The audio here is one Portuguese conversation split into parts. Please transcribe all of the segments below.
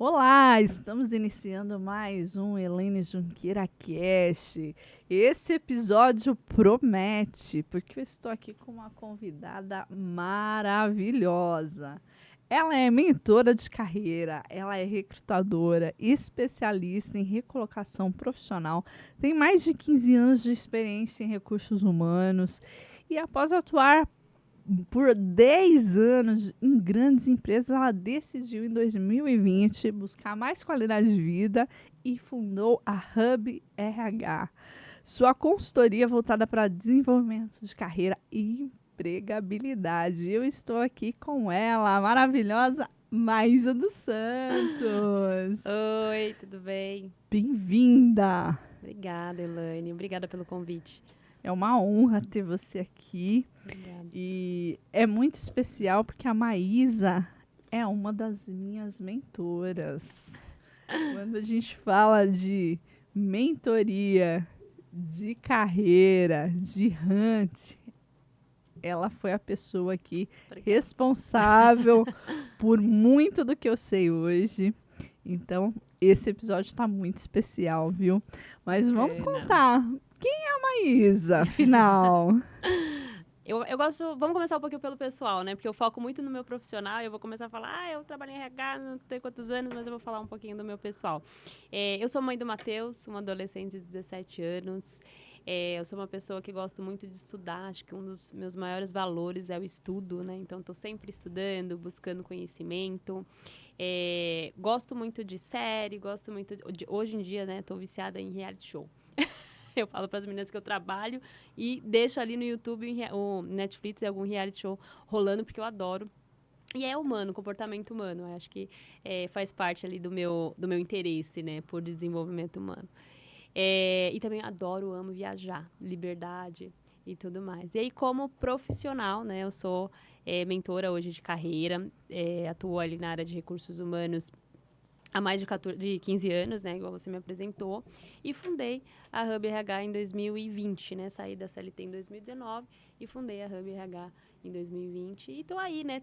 Olá, estamos iniciando mais um Elaine Junqueira Cast. Esse episódio promete, porque eu estou aqui com uma convidada maravilhosa. Ela é mentora de carreira, ela é recrutadora, especialista em recolocação profissional, tem mais de 15 anos de experiência em recursos humanos e após atuar por 10 anos em grandes empresas, ela decidiu em 2020 buscar mais qualidade de vida e fundou a Hub RH. Sua consultoria voltada para desenvolvimento de carreira e empregabilidade. Eu estou aqui com ela, a maravilhosa Maísa dos Santos. Oi, tudo bem? Bem-vinda! Obrigada, Elaine. Obrigada pelo convite. É uma honra ter você aqui. Obrigada. E é muito especial porque a Maísa é uma das minhas mentoras. Quando a gente fala de mentoria, de carreira, de hunt, ela foi a pessoa aqui Obrigada. responsável por muito do que eu sei hoje. Então, esse episódio está muito especial, viu? Mas vamos contar. Quem é a Maísa, afinal? Eu gosto. Vamos começar um pouquinho pelo pessoal, né? Porque eu foco muito no meu profissional. Eu vou começar a falar, eu trabalho em RH, não sei quantos anos, mas eu vou falar um pouquinho do meu pessoal. Eu sou mãe do Matheus, uma adolescente de 17 anos. Eu sou uma pessoa que gosto muito de estudar. Acho que um dos meus maiores valores é o estudo, né? Então, estou sempre estudando, buscando conhecimento. Gosto muito de série, gosto muito hoje em dia, né? Estou viciada em reality show. Eu falo para as meninas que eu trabalho e deixo ali no YouTube o Netflix e algum reality show rolando, porque eu adoro. E é humano, comportamento humano. Eu acho que faz parte ali do meu interesse, né? Por desenvolvimento humano. E também adoro, amo viajar, liberdade e tudo mais. E aí, como profissional, né? Eu sou mentora hoje de carreira, atuo ali na área de recursos humanos há mais de 15 anos, né, igual você me apresentou, e fundei a Hub RH em 2020, né, saí da CLT em 2019 e fundei a Hub RH em 2020. E tô aí, né,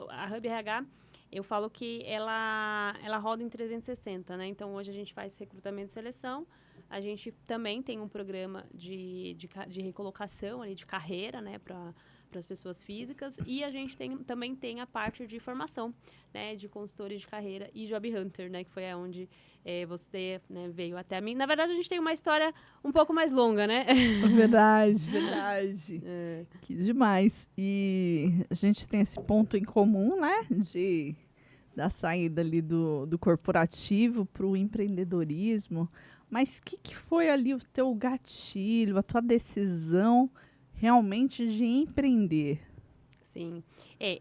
a Hub RH, eu falo que ela roda em 360, né, então hoje a gente faz recrutamento e seleção, a gente também tem um programa de recolocação ali, de carreira, né, para as pessoas físicas, e a gente também tem a parte de formação, né, de consultores de carreira e Job Hunter, né, que foi aonde você, né, veio até mim. Na verdade, a gente tem uma história um pouco mais longa, né? Verdade, verdade. Que demais. E a gente tem esse ponto em comum, né, da saída ali do corporativo para o empreendedorismo. Mas o que foi ali o teu gatilho, a tua decisão realmente de empreender? Sim.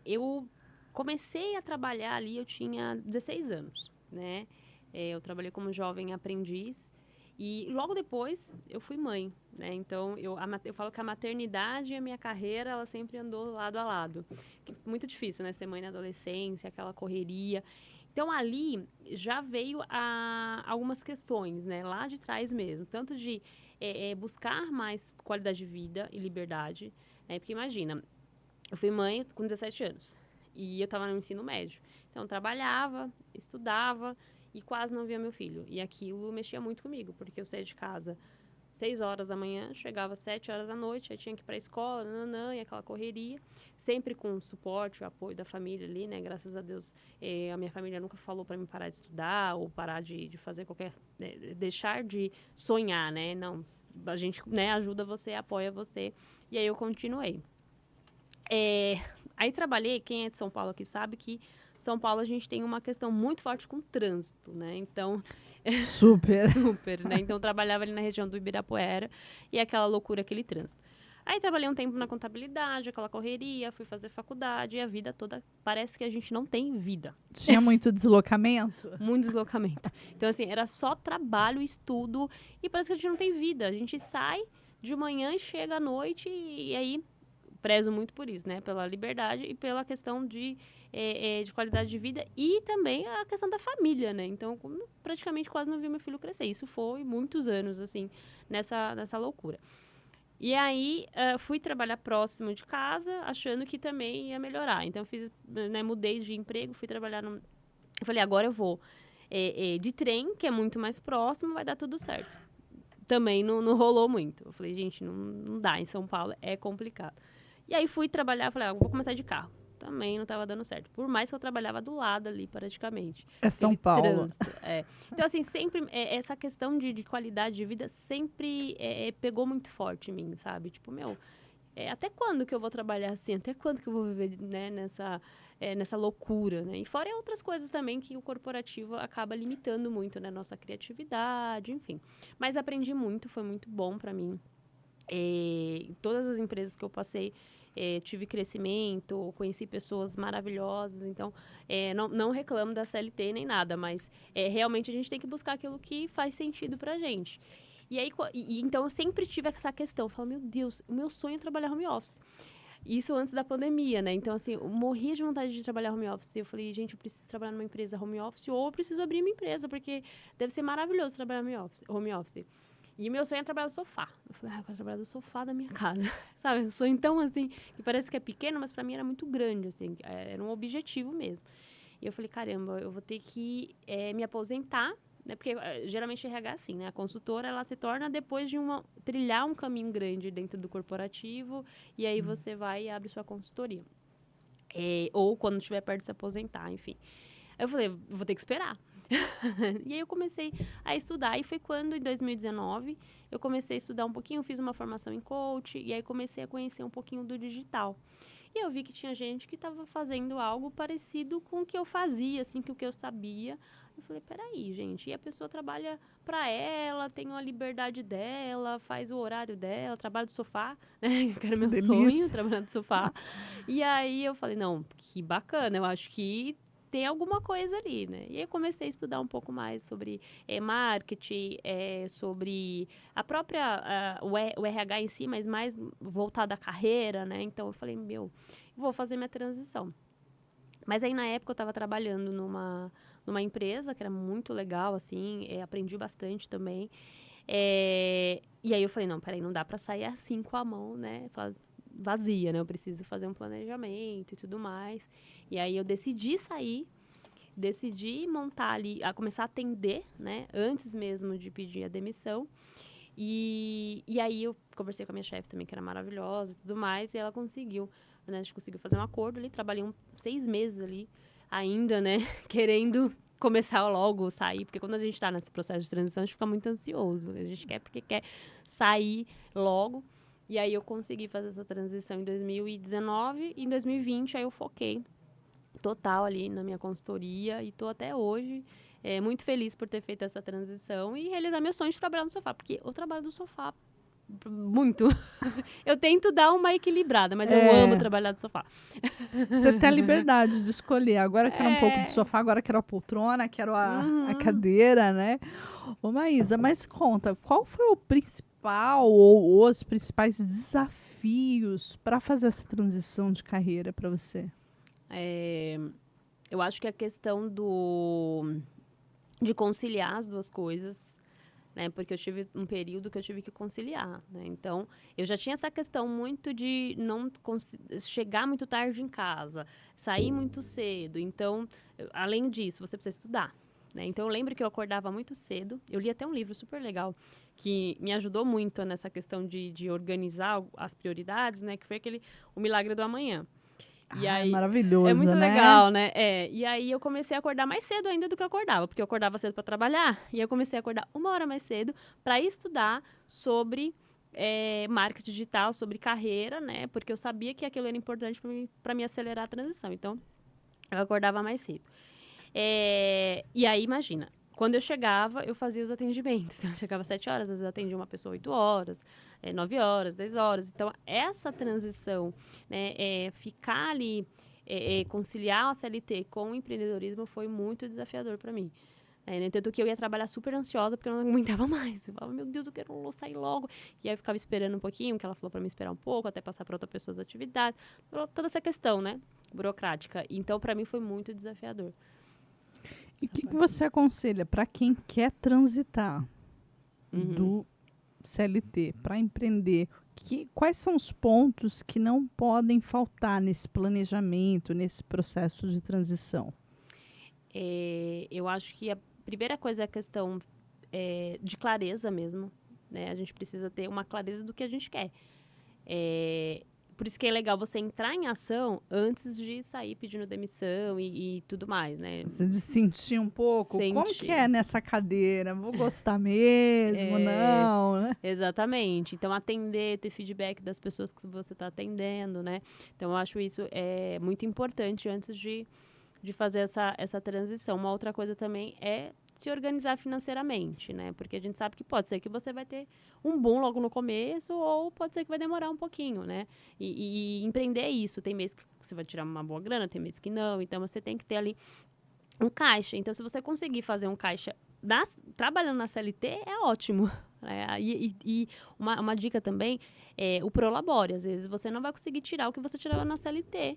Eu comecei a trabalhar ali, eu tinha 16 anos, né? Eu trabalhei como jovem aprendiz e logo depois eu fui mãe, né? Então, eu falo que a maternidade e a minha carreira, ela sempre andou lado a lado. Muito difícil, né? Ser mãe na adolescência, aquela correria. Então, ali já veio algumas questões, né? Lá de trás mesmo. Tanto de buscar mais qualidade de vida e liberdade, né? Porque imagina, eu fui mãe com 17 anos e eu estava no ensino médio. Então, eu trabalhava, estudava e quase não via meu filho. E aquilo mexia muito comigo, porque eu saía de casa 6 horas da manhã, chegava às 7 horas da noite, aí tinha que ir para a escola, nananã, e aquela correria. Sempre com o suporte, o apoio da família ali, né? Graças a Deus, a minha família nunca falou para mim parar de estudar ou parar de fazer qualquer... deixar de sonhar, né? Não, a gente, né, ajuda você, apoia você. E aí eu continuei. Aí trabalhei, quem é de São Paulo aqui sabe que São Paulo a gente tem uma questão muito forte com o trânsito, né? Então, Super. super, né? Então, eu trabalhava ali na região do Ibirapuera e aquela loucura, aquele trânsito. Aí, trabalhei um tempo na contabilidade, aquela correria, fui fazer faculdade e a vida toda parece que a gente não tem vida. Tinha muito deslocamento? Muito deslocamento. Então, assim, era só trabalho, estudo e parece que a gente não tem vida. A gente sai de manhã e chega à noite e aí prezo muito por isso, né? Pela liberdade e pela questão de qualidade de vida e também a questão da família, né? Então, praticamente quase não vi meu filho crescer. Isso foi muitos anos, assim, nessa loucura. E aí, fui trabalhar próximo de casa, achando que também ia melhorar. Então, mudei de emprego, fui trabalhar Eu falei, agora eu vou de trem, que é muito mais próximo, vai dar tudo certo. Também não rolou muito. Eu falei, gente, não dá, em São Paulo é complicado. E aí fui trabalhar, falei, vou começar de carro. Também não estava dando certo. Por mais que eu trabalhava do lado ali, praticamente. É São Paulo. Trânsito, Então, assim, sempre, essa questão de qualidade de vida sempre pegou muito forte em mim, sabe? Tipo, até quando que eu vou trabalhar assim? Até quando que eu vou viver, né, nessa loucura, né? E fora outras coisas também que o corporativo acaba limitando muito, né? Nossa criatividade, enfim. Mas aprendi muito, foi muito bom para mim. Em todas as empresas que eu passei, tive crescimento, conheci pessoas maravilhosas, então não reclamo da CLT nem nada, mas realmente a gente tem que buscar aquilo que faz sentido pra gente. E aí, então eu sempre tive essa questão, eu falo, meu Deus, o meu sonho é trabalhar home office. Isso antes da pandemia, né? Então, assim, eu morria de vontade de trabalhar home office. Eu falei, gente, eu preciso trabalhar numa empresa home office ou eu preciso abrir minha empresa, porque deve ser maravilhoso trabalhar home office. E o meu sonho é trabalhar no sofá. Eu falei, eu quero trabalhar no sofá da minha casa. Sabe? Eu sou então, assim, que parece que é pequeno, mas pra mim era muito grande, assim. Era um objetivo mesmo. E eu falei, caramba, eu vou ter que me aposentar, né? Porque geralmente RH é assim, né? A consultora, ela se torna depois de trilhar um caminho grande dentro do corporativo, e aí você vai e abre sua consultoria. Ou quando estiver perto de se aposentar, enfim. Aí eu falei, vou ter que esperar. E aí eu comecei a estudar, e foi quando, em 2019, eu comecei a estudar um pouquinho, fiz uma formação em coach, e aí comecei a conhecer um pouquinho do digital. E eu vi que tinha gente que estava fazendo algo parecido com o que eu fazia, assim, que o que eu sabia. Eu falei, peraí, gente, e a pessoa trabalha para ela, tem uma liberdade dela, faz o horário dela, trabalha do sofá, né? Que era meu sonho, trabalhar do sofá. E aí eu falei, não, que bacana, eu acho que tem alguma coisa ali, né? E aí eu comecei a estudar um pouco mais sobre marketing, sobre a própria, o RH em si, mas mais voltado à carreira, né? Então eu falei, vou fazer minha transição. Mas aí na época eu estava trabalhando numa empresa que era muito legal, assim, aprendi bastante também. E aí eu falei, não, peraí, não dá para sair assim com a mão, né? Vazia, né? Eu preciso fazer um planejamento e tudo mais. E aí eu decidi sair, decidi montar ali, começar a atender, né? Antes mesmo de pedir a demissão. E aí eu conversei com a minha chefe também, que era maravilhosa e tudo mais, e ela conseguiu, né? A gente conseguiu fazer um acordo ali, trabalhei 6 meses ali, ainda, né? Querendo começar logo, sair, porque quando a gente tá nesse processo de transição, a gente fica muito ansioso, a gente quer porque quer sair logo. E aí eu consegui fazer essa transição em 2019, e em 2020 aí eu foquei total ali na minha consultoria e tô até hoje muito feliz por ter feito essa transição e realizar meu sonho de trabalhar no sofá, porque eu trabalho no sofá muito. Eu tento dar uma equilibrada, mas eu amo trabalhar no sofá. Você tem a liberdade de escolher. Agora eu quero um pouco de sofá, agora eu quero a poltrona, quero a cadeira, né? Ô, Maísa, mas conta, qual foi o principal ou os principais desafios para fazer essa transição de carreira para você? Eu acho que a questão de conciliar as duas coisas, né? Porque eu tive um período que eu tive que conciliar, né? Então, eu já tinha essa questão muito de não chegar muito tarde em casa, sair muito cedo. Então, além disso, você precisa estudar, né? Então, eu lembro que eu acordava muito cedo. Eu li até um livro super legal que me ajudou muito nessa questão de organizar as prioridades, né? Que foi O Milagre do Amanhã. E aí, maravilhoso, é muito né? legal, né? E aí eu comecei a acordar mais cedo ainda do que eu acordava, porque eu acordava cedo para trabalhar, e eu comecei a acordar 1 hora mais cedo para estudar sobre marketing digital, sobre carreira, né? Porque eu sabia que aquilo era importante para me acelerar a transição. Então, eu acordava mais cedo. E aí, imagina, quando eu chegava, eu fazia os atendimentos. Então, eu chegava às 7 horas, às vezes eu atendia uma pessoa 8 horas, 9 horas, 10 horas. Então, essa transição, né, ficar ali, conciliar a CLT com o empreendedorismo foi muito desafiador para mim. Tanto que eu ia trabalhar super ansiosa, porque eu não aguentava mais. Eu falava, meu Deus, eu quero sair logo. E aí eu ficava esperando um pouquinho, que ela falou para me esperar um pouco, até passar para outra pessoa da atividade. Toda essa questão, né, burocrática. Então, para mim, foi muito desafiador. E o que você aconselha para quem quer transitar do CLT para empreender? Quais são os pontos que não podem faltar nesse planejamento, nesse processo de transição? Eu acho que a primeira coisa é a questão de clareza mesmo, né? A gente precisa ter uma clareza do que a gente quer. Por isso que é legal você entrar em ação antes de sair pedindo demissão e tudo mais, né? Você de sentir um pouco, como que Sentir. é nessa cadeira? Vou gostar mesmo, É, não, né? exatamente. Então, atender, ter feedback das pessoas que você está atendendo, né? Então, eu acho isso muito importante antes de fazer essa transição. Uma outra coisa também é se organizar financeiramente, né? Porque a gente sabe que pode ser que você vai ter um boom logo no começo ou pode ser que vai demorar um pouquinho, né? E empreender é isso. Tem mês que você vai tirar uma boa grana, tem mês que não. Então, você tem que ter ali um caixa. Então, se você conseguir fazer um caixa trabalhando na CLT, é ótimo. E uma dica também é o Prolabore. Às vezes, você não vai conseguir tirar o que você tirava na CLT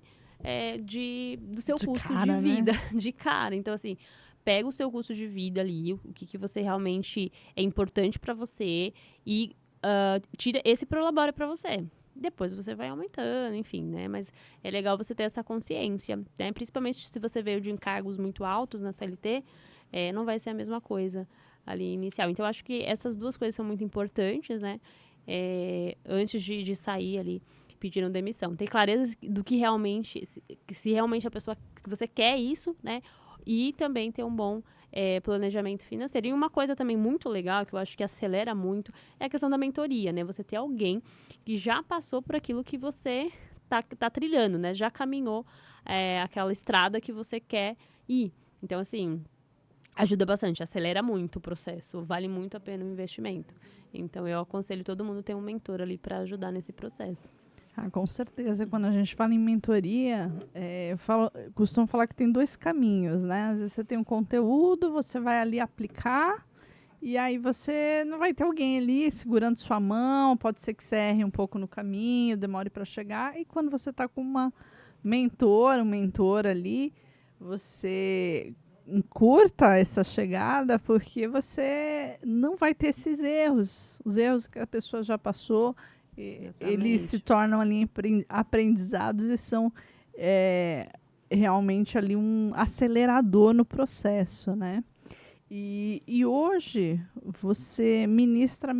do seu De custo de cara, né? vida, de cara. Então, assim, pega o seu custo de vida ali, o que você realmente é importante para você e tira esse Prolabore para você. Depois você vai aumentando, enfim, né? Mas é legal você ter essa consciência, né? Principalmente se você veio de encargos muito altos na CLT, não vai ser a mesma coisa ali inicial. Então, eu acho que essas duas coisas são muito importantes, né? Antes de sair ali pedindo demissão. Ter clareza do que realmente, se realmente a pessoa, que você quer isso, né? E também ter um bom planejamento financeiro. E uma coisa também muito legal, que eu acho que acelera muito, é a questão da mentoria, né? Você ter alguém que já passou por aquilo que você tá trilhando, né? Já caminhou aquela estrada que você quer ir. Então, assim, ajuda bastante, acelera muito o processo, vale muito a pena o investimento. Então, eu aconselho todo mundo a ter um mentor ali para ajudar nesse processo. Ah, com certeza. Quando a gente fala em mentoria, eu costumo falar que tem dois caminhos, né? Às vezes você tem um conteúdo, você vai ali aplicar, e aí você não vai ter alguém ali segurando sua mão, pode ser que você erre um pouco no caminho, demore para chegar, e quando você está com uma um mentor ali, você encurta essa chegada porque você não vai ter esses erros, os erros que a pessoa já passou, eles se Exatamente. tornam ali aprendizados e são realmente ali um acelerador no processo, né? E hoje você ministra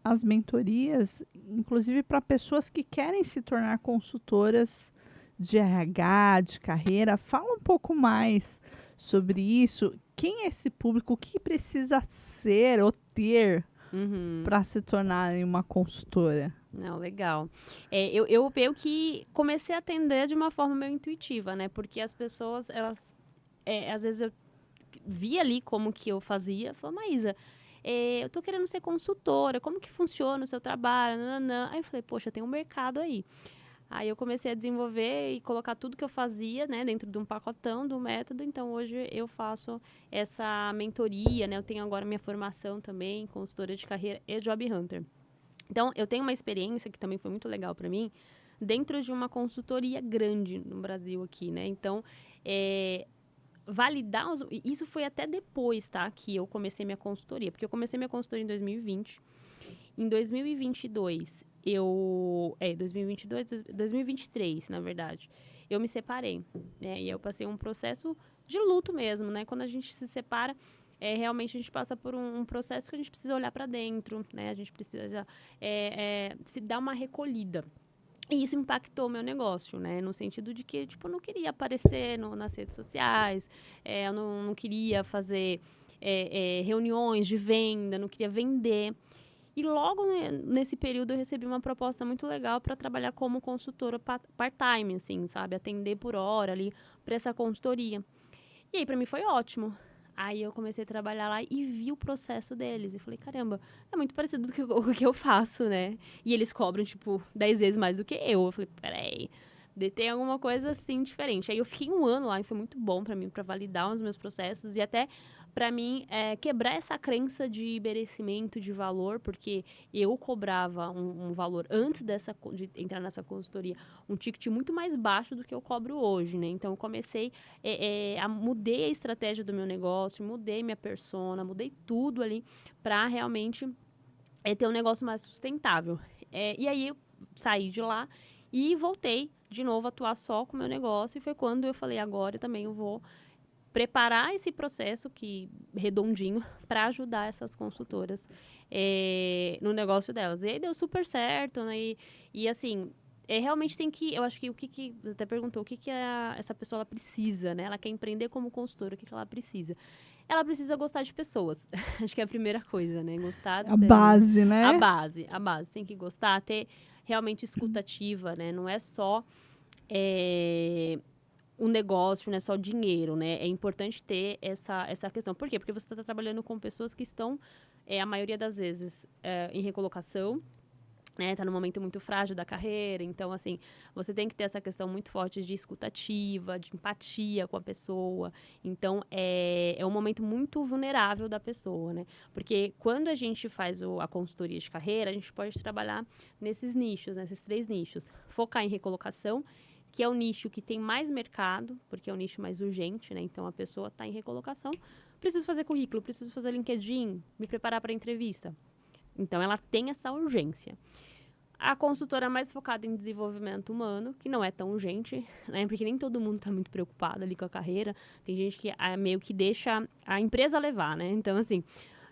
as mentorias, inclusive para pessoas que querem se tornar consultoras de RH, de carreira. Fala um pouco mais sobre isso. Quem é esse público? O que precisa ser ou ter Uhum. para se tornar uma consultora? Não, legal. Eu que comecei a atender de uma forma meio intuitiva, né? Porque as pessoas, elas, às vezes eu via ali como que eu fazia, falei, Maísa, eu tô querendo ser consultora, como que funciona o seu trabalho? Nananã. Aí eu falei, poxa, tem um mercado aí. Aí eu comecei a desenvolver e colocar tudo que eu fazia, né, dentro de um pacotão, do método. Então, hoje eu faço essa mentoria, né? Eu tenho agora minha formação também, consultora de carreira e Job Hunter. Então, eu tenho uma experiência que também foi muito legal para mim, dentro de uma consultoria grande no Brasil aqui, né? Então, validar isso foi até depois, tá? Que eu comecei minha consultoria. Porque eu comecei minha consultoria em 2020. Em 2022, 2023, na verdade, eu me separei, né? E eu passei um processo de luto mesmo, né? Quando a gente se separa, realmente a gente passa por um processo que a gente precisa olhar para dentro, né? A gente precisa se dar uma recolhida. E isso impactou o meu negócio, né? No sentido de que, tipo, eu não queria aparecer nas redes sociais, eu não queria fazer reuniões de venda, não queria vender. E logo nesse período eu recebi uma proposta muito legal para trabalhar como consultora part-time, assim, sabe? Atender por hora ali para essa consultoria. E aí, para mim, foi ótimo. Aí eu comecei a trabalhar lá e vi o processo deles. E falei, caramba, é muito parecido com o que eu faço, né? E eles cobram, tipo, 10 vezes mais do que eu. Eu falei, peraí, tem alguma coisa assim diferente. Aí eu fiquei um ano lá e foi muito bom para mim, para validar os meus processos e até para mim quebrar essa crença de merecimento de valor, porque eu cobrava um valor antes de entrar nessa consultoria, um ticket muito mais baixo do que eu cobro hoje, né? Então eu comecei mudei a estratégia do meu negócio, mudei minha persona, mudei tudo ali para realmente ter um negócio mais sustentável. E aí eu saí de lá e voltei de novo a atuar só com o meu negócio. E foi quando eu falei, agora também eu vou preparar esse processo redondinho para ajudar essas consultoras no negócio delas. E aí deu super certo, né? E assim, realmente tem que... Eu acho que você até perguntou, o que essa pessoa ela precisa, né? Ela quer empreender como consultora, o que ela precisa? Ela precisa gostar de pessoas. Acho que é a primeira coisa, né? Gostar de A base, né? A base. Tem que gostar, ter realmente escutativa, né? Não é só um negócio, não é só dinheiro, né? É importante ter essa questão. Por quê? Porque você está trabalhando com pessoas que estão, a maioria das vezes, em recolocação, né? Tá num momento muito frágil da carreira. Então, assim, você tem que ter essa questão muito forte de escutativa, de empatia com a pessoa. Então, é um momento muito vulnerável da pessoa, né? Porque quando a gente faz a consultoria de carreira, a gente pode trabalhar nesses nichos, nesses 3 nichos. Focar em recolocação, que é o nicho que tem mais mercado, porque é o nicho mais urgente, né? Então, a pessoa está em recolocação. Preciso fazer currículo, preciso fazer LinkedIn, me preparar para a entrevista. Então, ela tem essa urgência. A consultora mais focada em desenvolvimento humano, que não é tão urgente, né? Porque nem todo mundo está muito preocupado ali com a carreira. Tem gente que meio que deixa a empresa levar, né? Então, assim,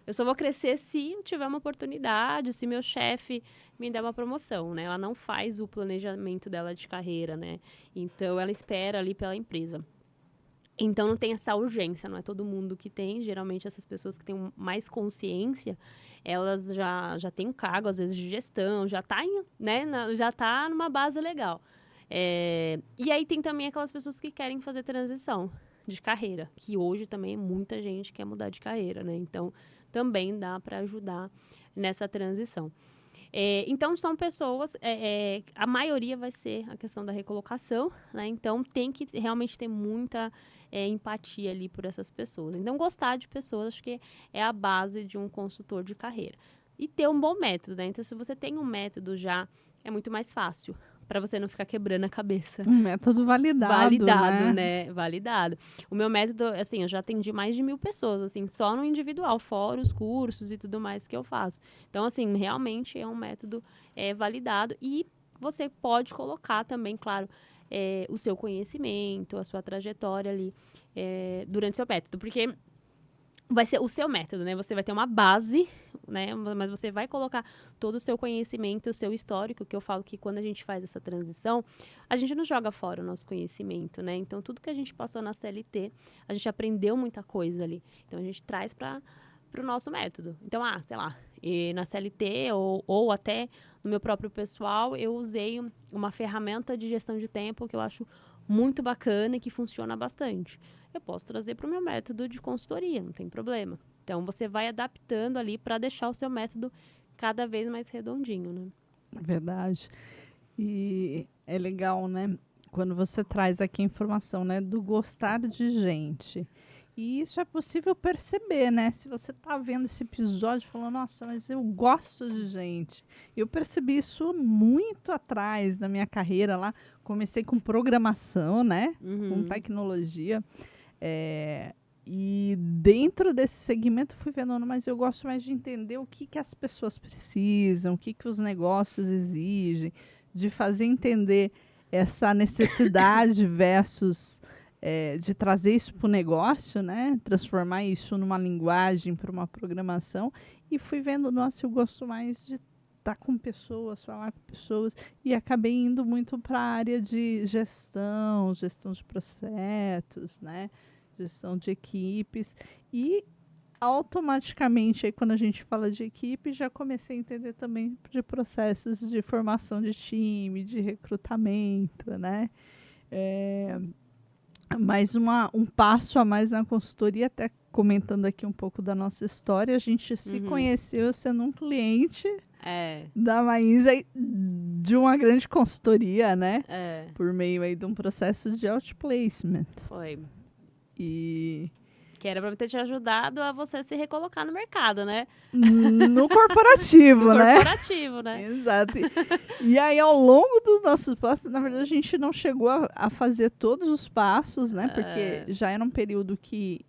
eu só vou crescer se eu tiver uma oportunidade, se meu chefe me der uma promoção, né? Ela não faz o planejamento dela de carreira, né? Então, ela espera ali pela empresa. Então, não tem essa urgência, não é todo mundo que tem. Geralmente, essas pessoas que têm mais consciência, elas já têm um cargo, às vezes, de gestão, já tá numa base legal. E aí, tem também aquelas pessoas que querem fazer transição de carreira, que hoje também muita gente quer mudar de carreira, né? Então, também dá para ajudar nessa transição. Então, são pessoas, a maioria vai ser a questão da recolocação, né? Então, tem que realmente ter muita empatia ali por essas pessoas. Então, gostar de pessoas, acho que é a base de um consultor de carreira. E ter um bom método, né? Então, se você tem um método já, é muito mais fácil, para você não ficar quebrando a cabeça. Um método validado, né? Validado. O meu método, assim, eu já atendi mais de 1000 pessoas, assim, só no individual, fora os cursos e tudo mais que eu faço. Então, assim, realmente é um método validado e você pode colocar também, claro, o seu conhecimento, a sua trajetória ali durante o seu método, porque vai ser o seu método, né? Você vai ter uma base, né? Mas você vai colocar todo o seu conhecimento, o seu histórico, que eu falo que quando a gente faz essa transição, a gente não joga fora o nosso conhecimento, né? Então, tudo que a gente passou na CLT, a gente aprendeu muita coisa ali. Então, a gente traz para o nosso método. Então, sei lá, na CLT ou até no meu próprio pessoal, eu usei uma ferramenta de gestão de tempo que eu acho muito bacana e que funciona bastante. Eu posso trazer para o meu método de consultoria, não tem problema. Então, você vai adaptando ali para deixar o seu método cada vez mais redondinho, né? Verdade. E é legal, né? Quando você traz aqui a informação, né? Do gostar de gente. E isso é possível perceber, né? Se você está vendo esse episódio falando, nossa, mas eu gosto de gente. Eu percebi isso muito atrás na minha carreira lá. Comecei com programação, né? Com tecnologia. E dentro desse segmento fui vendo, mas eu gosto mais de entender o que as pessoas precisam, o que os negócios exigem, de fazer entender essa necessidade versus de trazer isso para o negócio, né? Transformar isso numa linguagem para uma programação. E fui vendo, nossa, eu gosto mais de estar com pessoas, falar com pessoas, e acabei indo muito para a área de gestão de processos, né? Gestão de equipes, e automaticamente, aí, quando a gente fala de equipe, já comecei a entender também de processos de formação de time, de recrutamento, né? Mais um passo a mais na consultoria, até comentando aqui um pouco da nossa história, a gente se conheceu sendo um cliente da Maísa, de uma grande consultoria, né? Por meio aí de um processo de outplacement. Foi. E que era para ter te ajudado a você se recolocar no mercado, né? No corporativo, né? No corporativo, né? Exato. E aí, ao longo dos nossos passos, na verdade, a gente não chegou a fazer todos os passos, né? Porque já era um período que,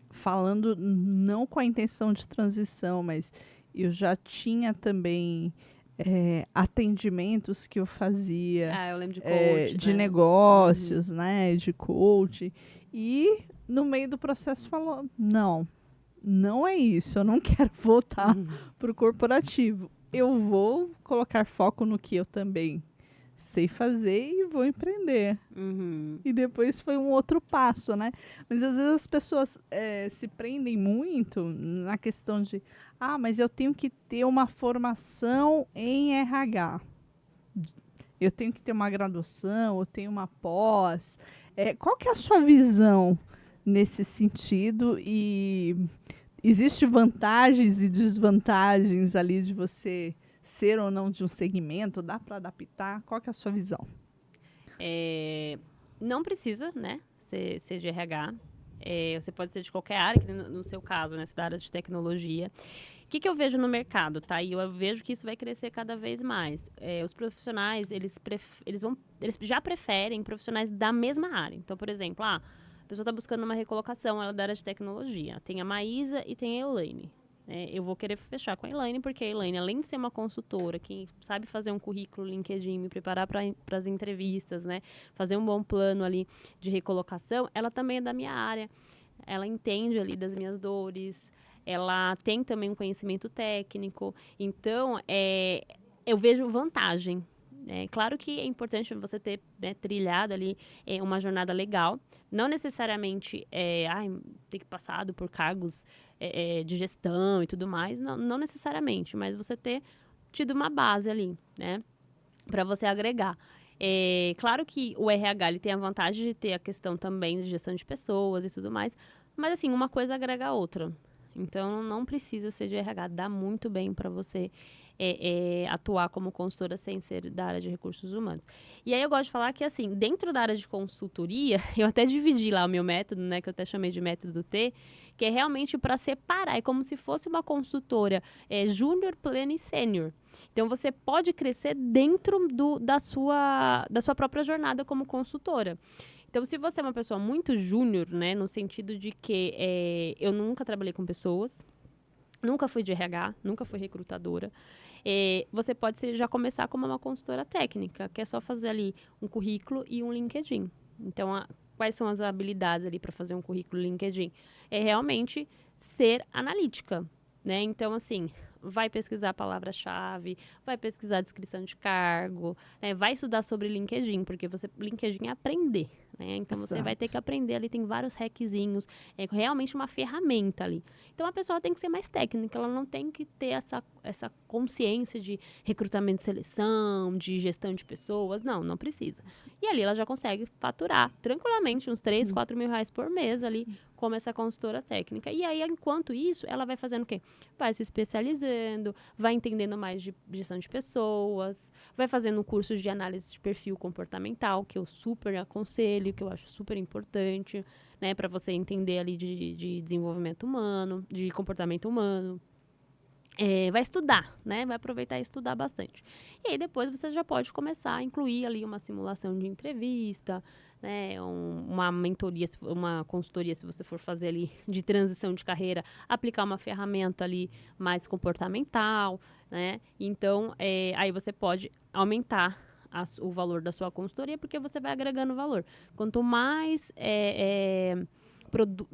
falando não com a intenção de transição, mas eu já tinha também atendimentos que eu fazia. Eu lembro de coach, de negócios, né? De coach. E no meio do processo falou, não é isso, eu não quero voltar para o corporativo. Eu vou colocar foco no que eu também sei fazer e vou empreender. Uhum. E depois foi um outro passo, né? Mas às vezes as pessoas se prendem muito na questão de, mas eu tenho que ter uma formação em RH. Eu tenho que ter uma graduação, eu tenho uma pós. Qual que é a sua visão nesse sentido? E existe vantagens e desvantagens ali de você ser ou não de um segmento? Dá para adaptar? Qual que é a sua visão? Não precisa, né, ser de RH. Você pode ser de qualquer área, que no seu caso, né, da área de tecnologia. O que eu vejo no mercado, tá? E eu vejo que isso vai crescer cada vez mais. Os profissionais, eles já preferem profissionais da mesma área. Então, por exemplo, a pessoa está buscando uma recolocação, ela é da área de tecnologia. Tem a Maísa e tem a Elaine. Eu vou querer fechar com a Elaine, porque a Elaine, além de ser uma consultora, que sabe fazer um currículo LinkedIn, me preparar para as entrevistas, né? Fazer um bom plano ali de recolocação, ela também é da minha área. Ela entende ali das minhas dores, ela tem também um conhecimento técnico. Então, eu vejo vantagem. Claro que é importante você ter, né, trilhado ali uma jornada legal. Não necessariamente ter passado por cargos de gestão e tudo mais. Não necessariamente, mas você ter tido uma base ali, né? Para você agregar. Claro que o RH ele tem a vantagem de ter a questão também de gestão de pessoas e tudo mais. Mas, assim, uma coisa agrega a outra. Então, não precisa ser de RH. Dá muito bem para você atuar como consultora sem ser da área de recursos humanos. E aí, eu gosto de falar que, assim, dentro da área de consultoria, eu até dividi lá o meu método, né, que eu até chamei de método T, que é realmente para separar. É como se fosse uma consultora júnior, pleno e sênior. Então, você pode crescer dentro da sua própria jornada como consultora. Então, se você é uma pessoa muito júnior, né, no sentido de que eu nunca trabalhei com pessoas, nunca fui de RH, nunca fui recrutadora, você pode já começar como uma consultora técnica, que é só fazer ali um currículo e um LinkedIn. Então, quais são as habilidades ali para fazer um currículo LinkedIn? É realmente ser analítica, né? Então, assim, vai pesquisar a palavra-chave, vai pesquisar a descrição de cargo, vai estudar sobre LinkedIn, porque LinkedIn é aprender, né? Então, você vai ter que aprender ali, tem vários hackzinhos, é realmente uma ferramenta ali. Então, a pessoa tem que ser mais técnica, ela não tem que ter essa consciência de recrutamento e seleção, de gestão de pessoas, não precisa. E ali ela já consegue faturar tranquilamente uns 3, 4 mil reais por mês ali, como essa consultora técnica. E aí, enquanto isso, ela vai fazendo o quê? Vai se especializando, vai entendendo mais de gestão de pessoas, vai fazendo um curso de análise de perfil comportamental, que eu super aconselho, que eu acho super importante, né, para você entender ali de desenvolvimento humano, de comportamento humano. Vai estudar, né? Vai aproveitar e estudar bastante. E aí, depois, você já pode começar a incluir ali uma simulação de entrevista, né? Uma mentoria, uma consultoria, se você for fazer ali de transição de carreira, aplicar uma ferramenta ali mais comportamental, né? Então, aí você pode aumentar o valor da sua consultoria, porque você vai agregando valor. Quanto mais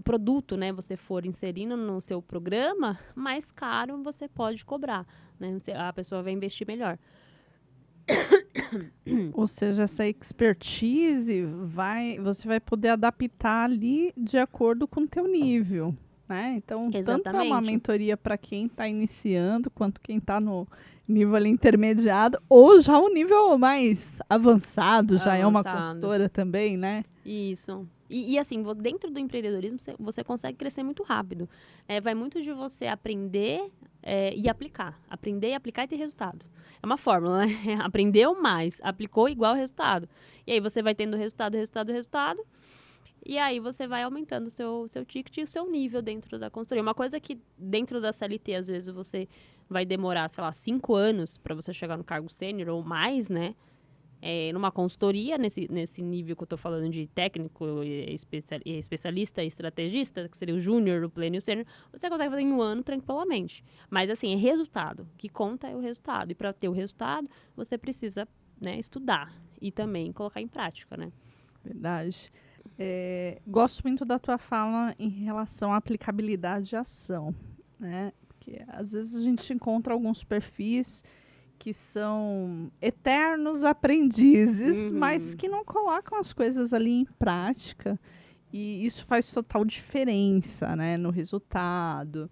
produto, né, você for inserindo no seu programa, mais caro você pode cobrar, né? A pessoa vai investir melhor. Ou seja, essa expertise você vai poder adaptar ali de acordo com o teu nível, né? Então, Exatamente. Tanto é uma mentoria para quem está iniciando, quanto quem está no nível ali intermediado, ou já o nível mais avançado, já é uma consultora também, né? Isso. E assim, dentro do empreendedorismo, você consegue crescer muito rápido. Vai muito de você aprender e aplicar. Aprender e aplicar e ter resultado. É uma fórmula, né? Aprendeu mais, aplicou igual resultado. E aí você vai tendo resultado. E aí você vai aumentando o seu ticket e o seu nível dentro da consultoria. Uma coisa que dentro da CLT, às vezes, você vai demorar, sei lá, 5 anos para você chegar no cargo sênior ou mais, né? Numa consultoria, nesse nível que eu estou falando de técnico, especialista e estrategista, que seria o júnior, o pleno e o sênior, você consegue fazer em 1 ano tranquilamente. Mas, assim, é resultado. O que conta é o resultado. E para ter o resultado, você precisa, né, estudar e também colocar em prática, né? Verdade. Gosto muito da tua fala em relação à aplicabilidade e ação, né? Porque às vezes a gente encontra alguns perfis que são eternos aprendizes, mas que não colocam as coisas ali em prática. E isso faz total diferença, né, no resultado.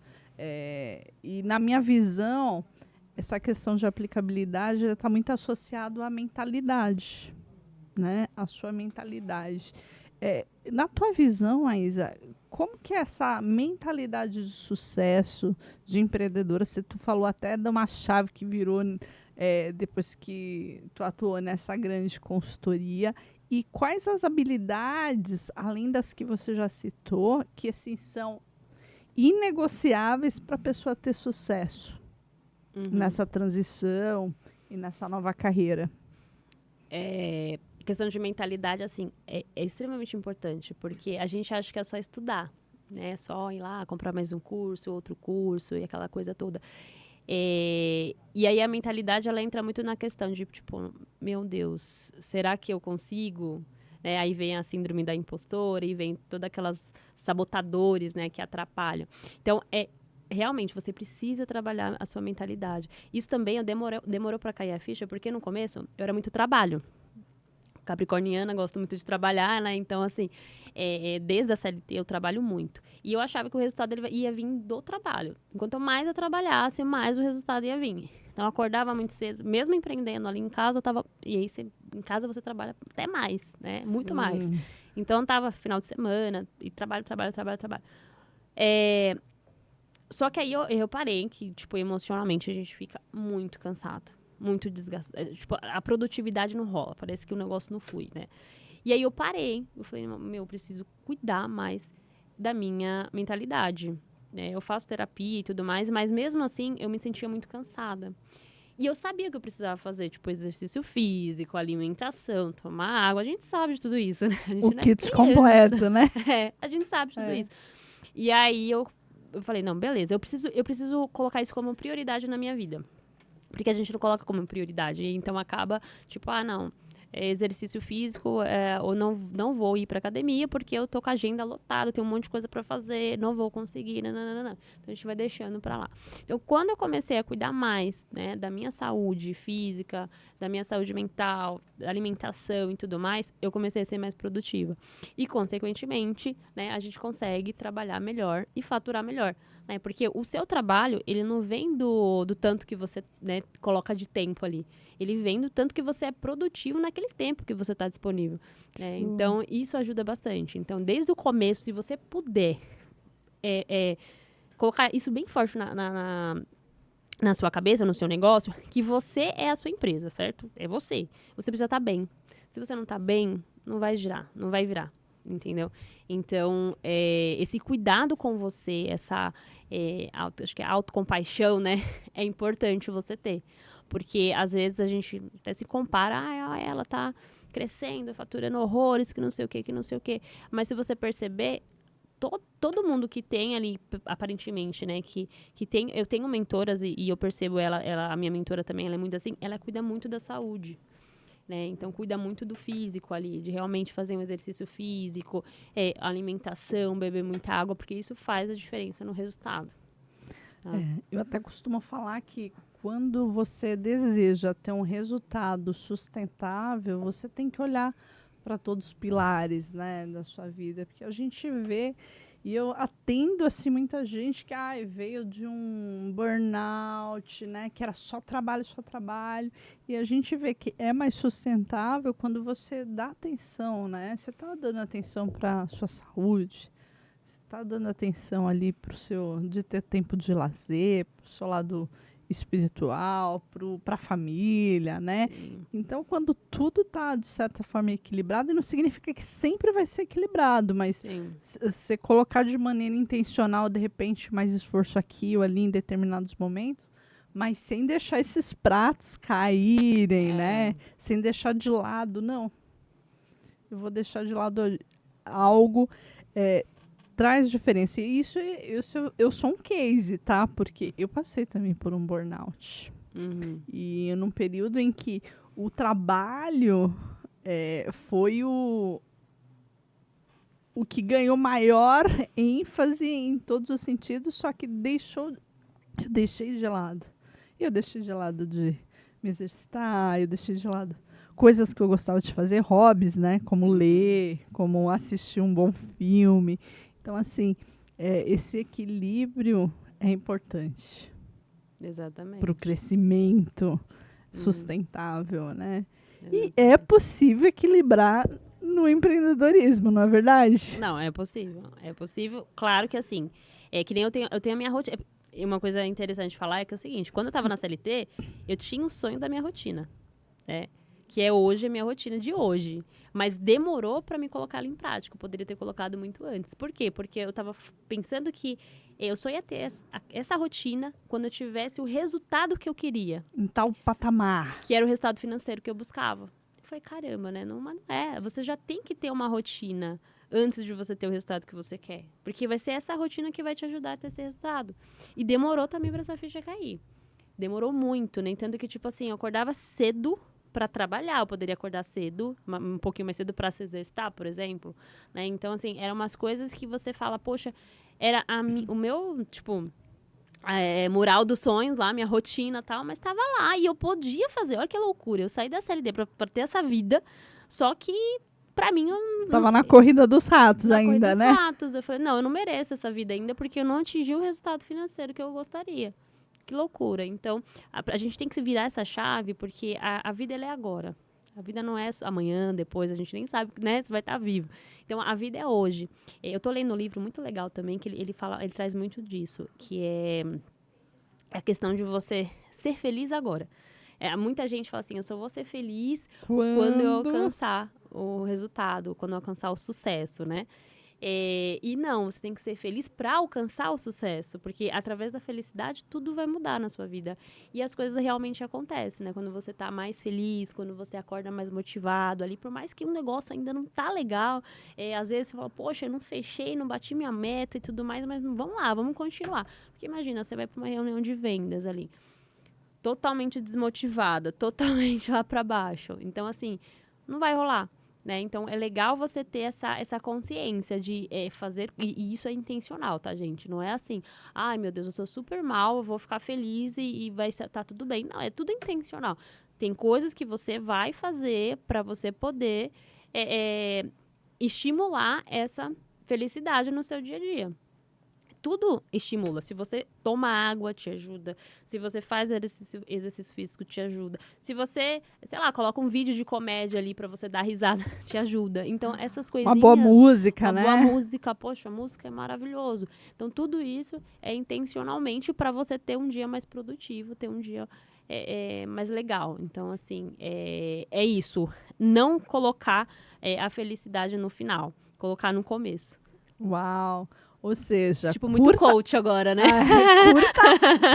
E na minha visão, essa questão de aplicabilidade está muito associado à mentalidade, né? A sua mentalidade. Na tua visão, Aísa, como que é essa mentalidade de sucesso de empreendedora? Tu falou até de uma chave que virou depois que tu atuou nessa grande consultoria. E quais as habilidades, além das que você já citou, que assim são inegociáveis para a pessoa ter sucesso nessa transição e nessa nova carreira? Questão de mentalidade, assim, é extremamente importante, porque a gente acha que é só estudar, né? Só ir lá, comprar mais um curso, outro curso e aquela coisa toda. E aí a mentalidade, ela entra muito na questão de, tipo, meu Deus, será que eu consigo? Aí vem a síndrome da impostora e vem todas aquelas sabotadores, né, que atrapalham. Então, realmente, você precisa trabalhar a sua mentalidade. Isso também demorou para cair a ficha, porque no começo eu era muito trabalho. Capricorniana, gosto muito de trabalhar, né? Então, assim, desde a CLT eu trabalho muito. E eu achava que o resultado ele ia vir do trabalho. Enquanto mais eu trabalhasse, mais o resultado ia vir. Então, eu acordava muito cedo, mesmo empreendendo ali em casa, eu tava... E aí, em casa você trabalha até mais, né? Muito mais. Então, tava final de semana, e trabalho. Só que aí eu parei que, tipo, emocionalmente a gente fica muito cansada. Muito desgastado. Tipo, a produtividade não rola. Parece que o negócio não flui, né? E aí eu parei. Eu falei, eu preciso cuidar mais da minha mentalidade. Né? Eu faço terapia e tudo mais, mas mesmo assim eu me sentia muito cansada. E eu sabia que eu precisava fazer, tipo, exercício físico, alimentação, tomar água. A gente sabe de tudo isso, né? A gente O kit completo, né? A gente sabe de tudo isso. E aí eu falei, não, beleza, eu preciso colocar isso como prioridade na minha vida. Porque a gente não coloca como prioridade. Então acaba, tipo, não, exercício físico, ou não vou ir pra academia porque eu tô com a agenda lotada, tenho um monte de coisa pra fazer, não vou conseguir, não. Então a gente vai deixando pra lá. Então, quando eu comecei a cuidar mais, né, da minha saúde física, da minha saúde mental, da alimentação e tudo mais, eu comecei a ser mais produtiva. E, consequentemente, né, a gente consegue trabalhar melhor e faturar melhor. Né? Porque o seu trabalho, ele não vem do tanto que você, né, coloca de tempo ali. Ele vem do tanto que você é produtivo naquele tempo que você está disponível. Né? Então, isso ajuda bastante. Então, desde o começo, se você puder colocar isso bem forte na sua cabeça, no seu negócio, que você é a sua empresa, certo? É você. Você precisa estar bem. Se você não está bem, não vai girar, não vai virar. Entendeu? Então, esse cuidado com você, essa acho que é autocompaixão, né? É importante você ter. Porque, às vezes, a gente até se compara, ela tá crescendo, faturando horrores, que não sei o quê. Mas se você perceber, todo mundo que tem ali, aparentemente, né? Eu tenho mentoras e eu percebo ela, a minha mentora também, ela é muito assim, ela cuida muito da saúde. Né? Então, cuida muito do físico ali, de realmente fazer um exercício físico, alimentação, beber muita água, porque isso faz a diferença no resultado. Tá? Eu até costumo falar que quando você deseja ter um resultado sustentável, você tem que olhar para todos os pilares, né, da sua vida, porque a gente vê. E eu atendo assim muita gente que veio de um burnout, né, que era só trabalho. E a gente vê que é mais sustentável quando você dá atenção, né? Você está dando atenção para a sua saúde, você está dando atenção ali para o seu, de ter tempo de lazer, para o seu lado espiritual, para a família, né? Sim. Então, quando tudo está, de certa forma, equilibrado, e não significa que sempre vai ser equilibrado, mas você colocar de maneira intencional, de repente, mais esforço aqui ou ali em determinados momentos, mas sem deixar esses pratos caírem, né? Sem deixar de lado, não. Eu vou deixar de lado algo... traz diferença. E isso eu sou um case, tá? Porque eu passei também por um burnout. E num período em que o trabalho foi o que ganhou maior ênfase em todos os sentidos, só que eu deixei de lado. Eu deixei de lado de me exercitar, eu deixei de lado coisas que eu gostava de fazer, hobbies, né? Como ler, como assistir um bom filme. Então, assim, esse equilíbrio é importante Exatamente. para o crescimento sustentável, né? E Exatamente. é possível equilibrar no empreendedorismo, não é verdade? Não, é possível. É possível. Claro que assim, é que nem eu tenho a minha rotina. E uma coisa interessante de falar é que é o seguinte, quando eu tava na CLT, eu tinha o sonho da minha rotina, né? Que é hoje a minha rotina de hoje. Mas demorou para me colocar ela em prática. Eu poderia ter colocado muito antes. Por quê? Porque eu tava pensando que eu só ia ter essa rotina quando eu tivesse o resultado que eu queria. Em tal patamar. Que era o resultado financeiro que eu buscava. Eu falei, caramba, né? Não, mas não é. Você já tem que ter uma rotina antes de você ter o resultado que você quer. Porque vai ser essa rotina que vai te ajudar a ter esse resultado. E demorou também para essa ficha cair. Demorou muito, né? Entendo que, tipo assim, eu acordava cedo para trabalhar. Eu poderia acordar cedo, um pouquinho mais cedo para se exercitar, por exemplo. Né? Então, assim, eram umas coisas que você fala, poxa, era o meu, tipo... mural dos sonhos lá, minha rotina e tal, mas tava lá e eu podia fazer. Olha que loucura. Eu saí da CLT pra ter essa vida, só que pra mim eu Tava na corrida dos ratos na ainda, corrida dos né? ratos. Eu falei, não, eu não mereço essa vida ainda porque eu não atingi o resultado financeiro que eu gostaria. Que loucura. Então, a gente tem que se virar essa chave porque a vida ela é agora. A vida não é amanhã, depois, a gente nem sabe, né, se vai estar vivo. Então, a vida é hoje. Eu tô lendo um livro muito legal também, que ele traz muito disso, que é a questão de você ser feliz agora. Muita gente fala assim, eu só vou ser feliz quando eu alcançar o resultado, quando eu alcançar o sucesso, né? E não, você tem que ser feliz para alcançar o sucesso, porque através da felicidade tudo vai mudar na sua vida. E as coisas realmente acontecem, né? Quando você tá mais feliz, quando você acorda mais motivado ali, por mais que um negócio ainda não tá legal, às vezes você fala, poxa, eu não fechei, não bati minha meta e tudo mais, mas vamos lá, vamos continuar. Porque imagina, você vai para uma reunião de vendas ali, totalmente desmotivada, totalmente lá para baixo. Então, assim, não vai rolar. Né? Então, é legal você ter essa consciência de fazer... E isso é intencional, tá, gente? Não é assim, ai, meu Deus, eu sou super mal, eu vou ficar feliz e vai estar tudo bem. Não, é tudo intencional. Tem coisas que você vai fazer para você poder estimular essa felicidade no seu dia a dia. Tudo estimula. Se você toma água, te ajuda. Se você faz exercício físico, te ajuda. Se você, sei lá, coloca um vídeo de comédia ali pra você dar risada, te ajuda. Então, essas coisinhas... Uma boa música, né? Uma boa música. Poxa, a música é maravilhoso. Então, tudo isso é intencionalmente pra você ter um dia mais produtivo, ter um dia mais legal. Então, assim, é isso. Não colocar a felicidade no final. Colocar no começo. Uau! Ou seja, tipo, muito coach agora, né?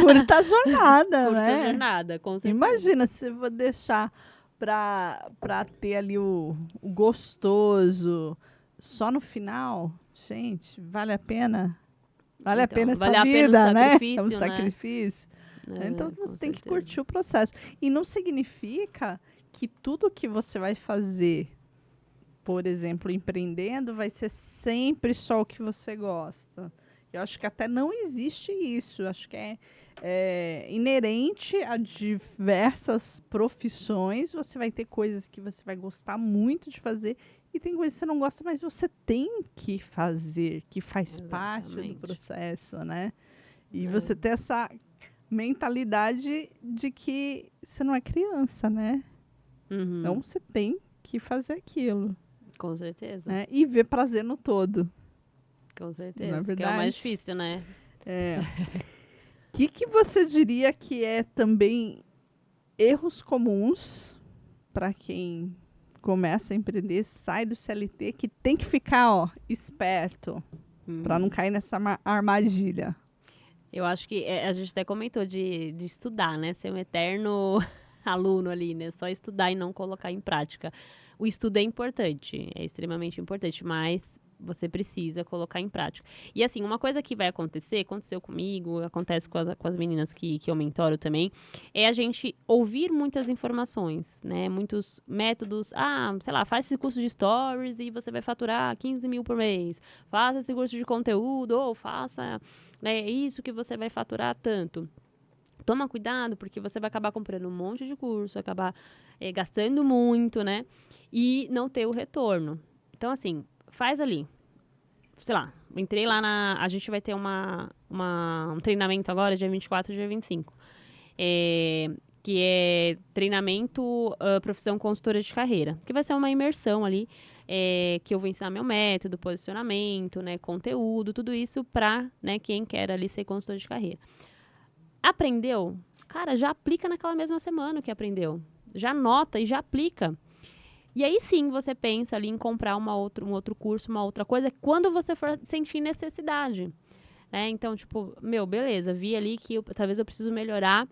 Curta a jornada, curta né? a jornada, com certeza. Imagina se eu vou deixar pra ter ali o gostoso só no final. Gente, vale a pena? Vale a pena essa vida, né? É um sacrifício. Então, você tem que curtir o processo. E não significa que tudo que você vai fazer, por exemplo, empreendendo, vai ser sempre só o que você gosta. Eu acho que até não existe isso. Eu acho que é inerente a diversas profissões. Você vai ter coisas que você vai gostar muito de fazer e tem coisas que você não gosta, mas você tem que fazer, que faz parte do processo, né? E você ter essa mentalidade de que você não é criança, né? Uhum. Então, você tem que fazer aquilo. Com certeza. Né? E ver prazer no todo. Com certeza. Não é verdade? Que é o mais difícil, né? O que você diria que é também erros comuns para quem começa a empreender, sai do CLT, que tem que ficar esperto para não cair nessa armadilha? Eu acho que a gente até comentou de estudar, né? Ser um eterno aluno ali, né? Só estudar e não colocar em prática. O estudo é importante, é extremamente importante, mas Você precisa colocar em prática. E assim, uma coisa que vai acontecer, aconteceu comigo, acontece com as meninas que eu mentoro também, é a gente ouvir muitas informações, né? Muitos métodos. Sei lá, faz esse curso de stories e você vai faturar 15 mil por mês. Faça esse curso de conteúdo ou faça, né, isso que você vai faturar tanto. Toma cuidado, porque você vai acabar comprando um monte de curso, acabar gastando muito, né? E não ter o retorno. Então, assim, faz ali. Sei lá, entrei lá a gente vai ter um treinamento agora, dia 24 e dia 25. Que é treinamento profissão consultora de carreira. Que vai ser uma imersão ali, que eu vou ensinar meu método, posicionamento, né, conteúdo, tudo isso para, né, quem quer ali ser consultor de carreira. Aprendeu? Cara, já aplica naquela mesma semana o que aprendeu. Já anota e já aplica. E aí sim você pensa ali em comprar um outro curso, uma outra coisa, quando você for sentir necessidade. Né? Então, tipo, beleza, vi ali que talvez eu preciso melhorar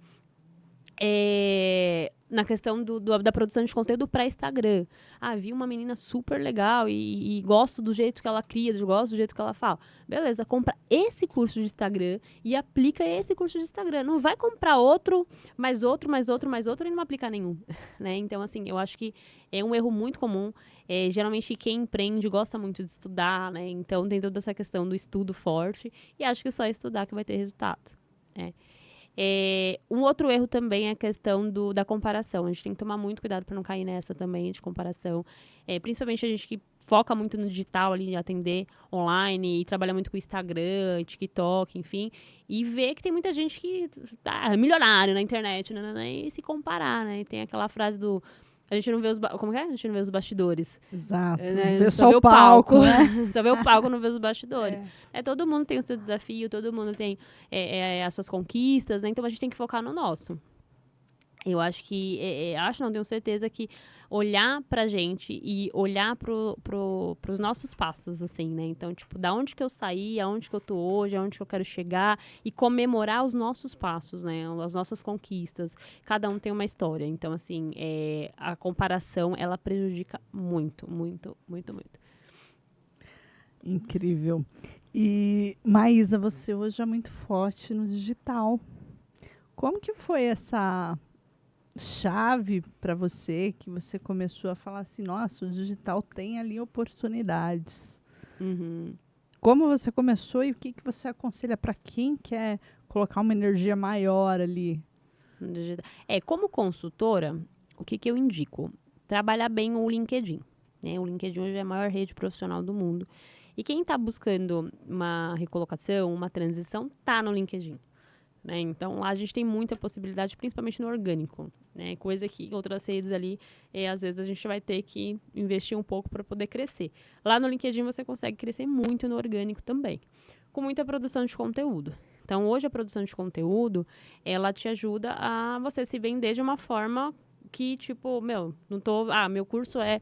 na questão da produção de conteúdo para Instagram. Vi uma menina super legal e gosto do jeito que ela cria, gosto do jeito que ela fala. Beleza, compra esse curso de Instagram e aplica esse curso de Instagram. Não vai comprar outro, mais outro, mais outro, mais outro e não aplicar nenhum. Né? Então, assim, eu acho que é um erro muito comum. Geralmente, quem empreende gosta muito de estudar, né? Então, tem toda essa questão do estudo forte e acho que só estudar que vai ter resultado. Né? Um outro erro também é a questão da comparação. A gente tem que tomar muito cuidado para não cair nessa também de comparação. Principalmente a gente que foca muito no digital ali, de atender online e trabalha muito com Instagram, TikTok, enfim. E vê que tem muita gente que é milionário na internet, né, e se comparar, né? E tem aquela frase do... A gente não vê como é? A gente não vê os bastidores. Exato. Né? Só vê o palco, né? Só vê o palco, não vê os bastidores. Todo mundo tem o seu desafio, todo mundo tem as suas conquistas, né? Então a gente tem que focar no nosso. Eu acho que, não, tenho certeza que olhar pra gente e olhar pros nossos passos, assim, né? Então, tipo, da onde que eu saí, aonde que eu tô hoje, aonde que eu quero chegar e comemorar os nossos passos, né? As nossas conquistas. Cada um tem uma história. Então, assim, a comparação, ela prejudica muito, muito, muito, muito. Incrível. E, Maísa, você hoje é muito forte no digital. Como que foi essa chave para você, que você começou a falar assim, nossa, o digital tem ali oportunidades? Uhum. Como você começou e o que você aconselha para quem quer colocar uma energia maior ali? Como consultora, o que eu indico? Trabalhar bem o LinkedIn. Né? O LinkedIn hoje é a maior rede profissional do mundo. E quem está buscando uma recolocação, uma transição, está no LinkedIn. Né? Então, lá a gente tem muita possibilidade, principalmente no orgânico. Né? Coisa que em outras redes ali, às vezes a gente vai ter que investir um pouco para poder crescer. Lá no LinkedIn você consegue crescer muito no orgânico também, com muita produção de conteúdo. Então, hoje a produção de conteúdo, ela te ajuda a você se vender de uma forma que, tipo, meu curso é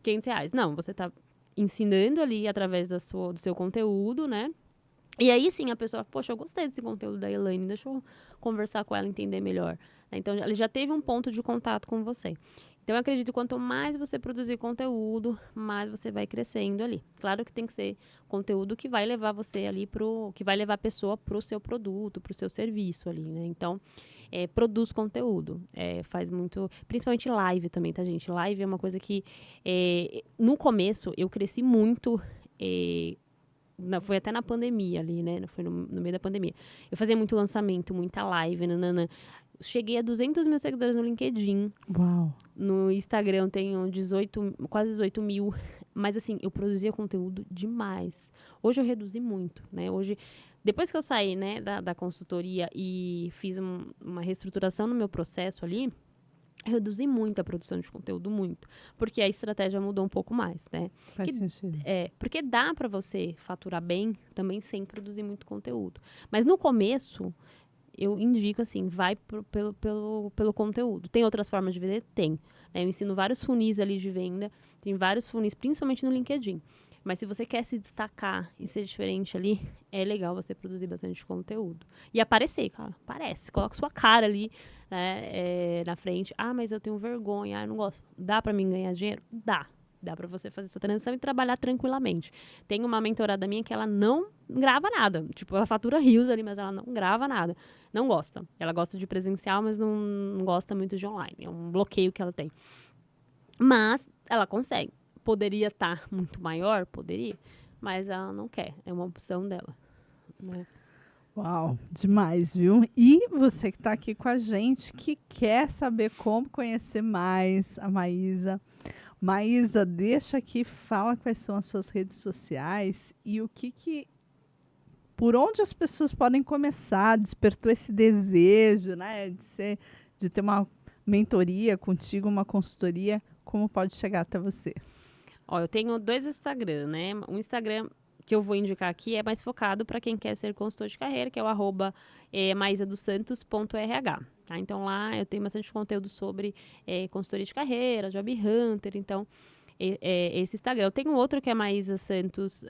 R$500. Não, você está ensinando ali através do seu conteúdo, né? E aí sim a pessoa, poxa, eu gostei desse conteúdo da Elaine, deixa eu conversar com ela, entender melhor. Então, ele já teve um ponto de contato com você. Então, eu acredito que quanto mais você produzir conteúdo, mais você vai crescendo ali. Claro que tem que ser conteúdo que vai levar você ali que vai levar a pessoa pro seu produto, pro seu serviço ali, né? Então, produz conteúdo. Faz muito... Principalmente live também, tá, gente? Live é uma coisa que... no começo, eu cresci muito... foi até na pandemia ali, né? Foi no meio da pandemia. Eu fazia muito lançamento, muita live, nanana. Cheguei a 200 mil seguidores no LinkedIn. Uau! No Instagram eu tenho quase 18 mil. Mas assim, eu produzia conteúdo demais. Hoje eu reduzi muito, né? Hoje, depois que eu saí, né, da consultoria e fiz uma reestruturação no meu processo ali, eu reduzi muito a produção de conteúdo, muito. Porque a estratégia mudou um pouco mais, né? Faz sentido. Porque dá para você faturar bem também sem produzir muito conteúdo. Mas no começo, eu indico assim, vai pelo conteúdo. Tem outras formas de vender? Tem. Né? Eu ensino vários funis ali de venda. Tem vários funis, principalmente no LinkedIn. Mas se você quer se destacar e ser diferente ali, é legal você produzir bastante conteúdo. E aparecer, cara. Aparece. Coloca sua cara ali, né, na frente. Mas eu tenho vergonha. Eu não gosto. Dá pra mim ganhar dinheiro? Dá. Dá para você fazer sua transição e trabalhar tranquilamente. Tem uma mentorada minha que ela não grava nada. Tipo, ela fatura rios ali, mas ela não grava nada. Não gosta. Ela gosta de presencial, mas não gosta muito de online. É um bloqueio que ela tem. Mas ela consegue. Poderia estar muito maior? Poderia. Mas ela não quer. É uma opção dela, né? Uau, demais, viu? E você que está aqui com a gente, que quer saber como conhecer mais a Maísa. Maísa, deixa aqui, fala quais são as suas redes sociais e por onde as pessoas podem começar, despertou esse desejo, né, de ter uma mentoria contigo, uma consultoria, como pode chegar até você? Ó, eu tenho 2 Instagram, né? Um Instagram que eu vou indicar aqui é mais focado para quem quer ser consultor de carreira, que é o @maisadosantos.rh. Tá? Então lá eu tenho bastante conteúdo sobre consultoria de carreira, Job Hunter, então esse Instagram. Eu tenho outro que é Maísa Santos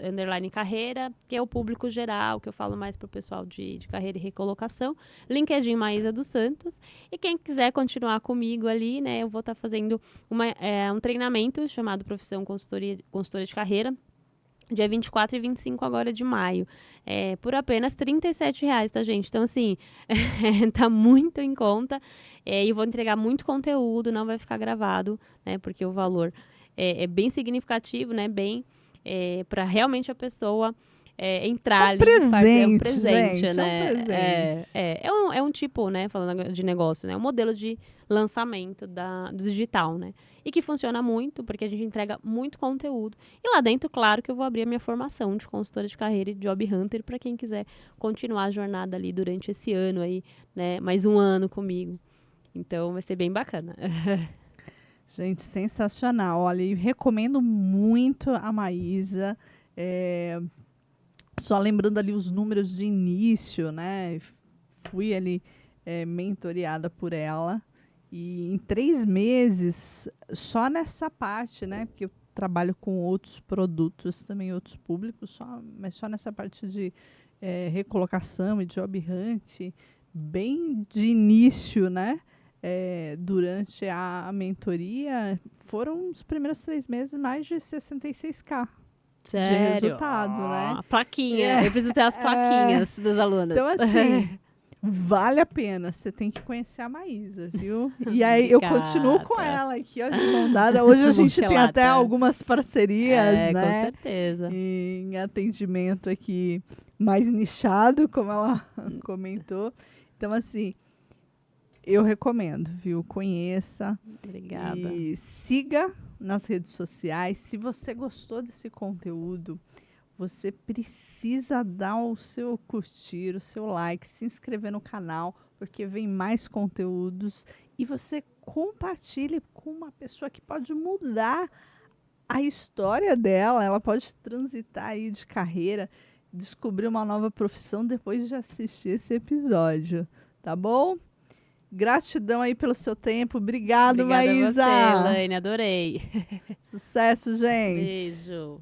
_carreira, que é o público geral, que eu falo mais pro pessoal de carreira e recolocação. LinkedIn Maísa dos Santos. E quem quiser continuar comigo ali, né, eu vou estar fazendo um treinamento chamado Profissão Consultoria de Carreira, dia 24 e 25 agora de maio. Por apenas R$37, tá, gente? Então, assim, tá muito em conta. E vou entregar muito conteúdo, não vai ficar gravado, né? Porque o valor é bem significativo, né? Bem, para realmente a pessoa entrar ali. É um presente, gente, né? é um presente. É um tipo, né? Falando de negócio, né? Um modelo de lançamento do digital, né? E que funciona muito, porque a gente entrega muito conteúdo. E lá dentro, claro, que eu vou abrir a minha formação de consultora de carreira e Job Hunter para quem quiser continuar a jornada ali durante esse ano aí, né? Mais um ano comigo. Então, vai ser bem bacana. Gente, sensacional. Olha, eu recomendo muito a Maísa. Só lembrando ali os números de início, né? Fui ali mentoreada por ela. E em 3 meses, só nessa parte, né? Porque eu trabalho com outros produtos, também outros públicos, mas só nessa parte de recolocação e job hunt, bem de início, né? Durante a mentoria, foram os primeiros 3 meses mais de 66K Sério? de resultado, né? Plaquinha. Eu preciso ter as plaquinhas das alunas. Então, assim, vale a pena. Você tem que conhecer a Maísa, viu? E aí eu continuo com ela aqui, ó, de mão dada. Hoje a gente tem até algumas parcerias, né? Com certeza. Em atendimento aqui mais nichado, como ela comentou. Então, assim, eu recomendo, viu? Conheça. Obrigada. E siga nas redes sociais. Se você gostou desse conteúdo, você precisa dar o seu curtir, o seu like, se inscrever no canal, porque vem mais conteúdos. E você compartilhe com uma pessoa que pode mudar a história dela. Ela pode transitar aí de carreira, descobrir uma nova profissão depois de assistir esse episódio. Tá bom? Gratidão aí pelo seu tempo. Obrigada, Maísa. Obrigada a você, Elaine. Adorei. Sucesso, gente. Beijo.